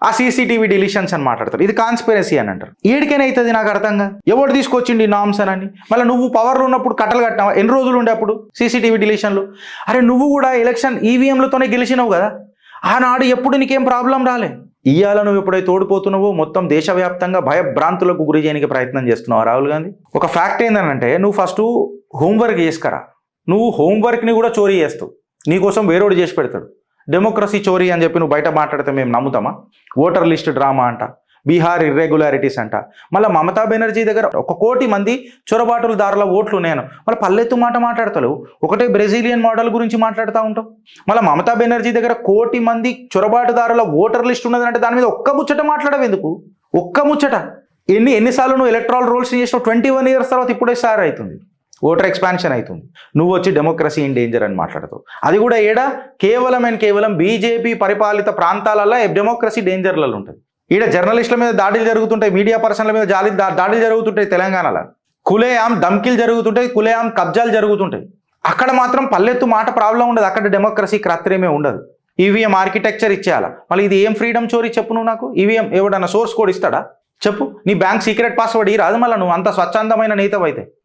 ఆ CCTV deletions అని మాట్లాడతారు. ఇది కాన్స్పిరసీ అని అంటారు. ఏడికైనా అవుతుంది నాకు అర్థంగా. ఎవడు తీసుకొచ్చిండి నామ్స్ అని మళ్ళీ నువ్వు పవర్లో ఉన్నప్పుడు కట్టలు కట్టినావా? ఎన్ని రోజులు ఉండే అప్పుడు సీసీటీవీ డిలీషన్లు? అరే నువ్వు కూడా ఎలక్షన్ ఈవీఎంలతోనే గెలిచినావు కదా, ఆనాడు ఎప్పుడు నీకేం ప్రాబ్లం రాలే. ఇవాళ నువ్వు ఎప్పుడైతే ఓడిపోతున్నావో మొత్తం దేశవ్యాప్తంగా భయభ్రాంతులకు గురి చేయడానికి ప్రయత్నం చేస్తున్నావు రాహుల్ గాంధీ. ఒక ఫ్యాక్ట్ ఏంటంటే నువ్వు ఫస్ట్ హోంవర్క్ చేసుకరా. నువ్వు హోంవర్క్ని కూడా చోరీ చేస్తావు, నీకోసం వేరోడు చేసి పెడతాడు. డెమోక్రసీ చోరీ అని చెప్పి నువ్వు బయట మాట్లాడితే మేము నమ్ముతామా? ఓటర్ లిస్ట్ డ్రామా అంట, బీహార్ ఇర్రెగ్యులారిటీస్ అంట, మళ్ళీ మమతా బెనర్జీ దగ్గర 1 కోటి మంది చొరబాటుదారుల ఓట్లు ఉన్నాయను మళ్ళీ పల్లెత్తు మాట మాట్లాడతావు. ఒకటే బ్రెజిలియన్ మోడల్ గురించి మాట్లాడుతూ ఉంటావు. మళ్ళీ మమతా బెనర్జీ దగ్గర 1 కోటి మంది చొరబాటుదారుల ఓటర్ లిస్ట్ ఉన్నదంటే దాని మీద ఒక్క ముచ్చట మాట్లాడవు ఎందుకు? ఒక్క ముచ్చట. ఎన్నిసార్లు నువ్వు ఎలక్ట్రల్ రోల్స్ చేసినావు? 21 years తర్వాత ఇప్పుడే సార్ అవుతుంది, ఓటర్ ఎక్స్పాన్షన్ అవుతుంది. నువ్వు వచ్చి డెమోక్రసీ ఇన్ డేంజర్ అని మాట్లాడతావు. అది కూడా కేవలం బీజేపీ పరిపాలిత ప్రాంతాలలో డెమోక్రసీ డేంజర్లలో ఉంటుంది. ఈడ జర్నలిస్టుల మీద దాడులు జరుగుతుంటాయి, మీడియా పర్సన్ల మీద దాడులు జరుగుతుంటాయి. తెలంగాణలో కులేయాం ధమ్కీలు జరుగుతుంటాయి, కులేయాం కబ్జాలు జరుగుతుంటాయి. అక్కడ మాత్రం పల్లెత్తు మాట ప్రాబ్లం ఉండదు. అక్కడ డెమోక్రసీ క్రాత్రేమే ఉండదు. ఈవీఎం ఆర్కిటెక్చర్ ఇచ్చేయాలా? మళ్ళీ ఇది ఏం ఫ్రీడమ్ చోరీ చెప్పు నువ్వు నాకు? ఈవీఎం ఎవడన్నా సోర్స్ కోడ్ ఇస్తాడా చెప్పు? నీ బ్యాంక్ సీక్రెట్ పాస్వర్డ్ రాదు మళ్ళీ నువ్వు అంత స్వచ్ఛందమైన నేతవైతే.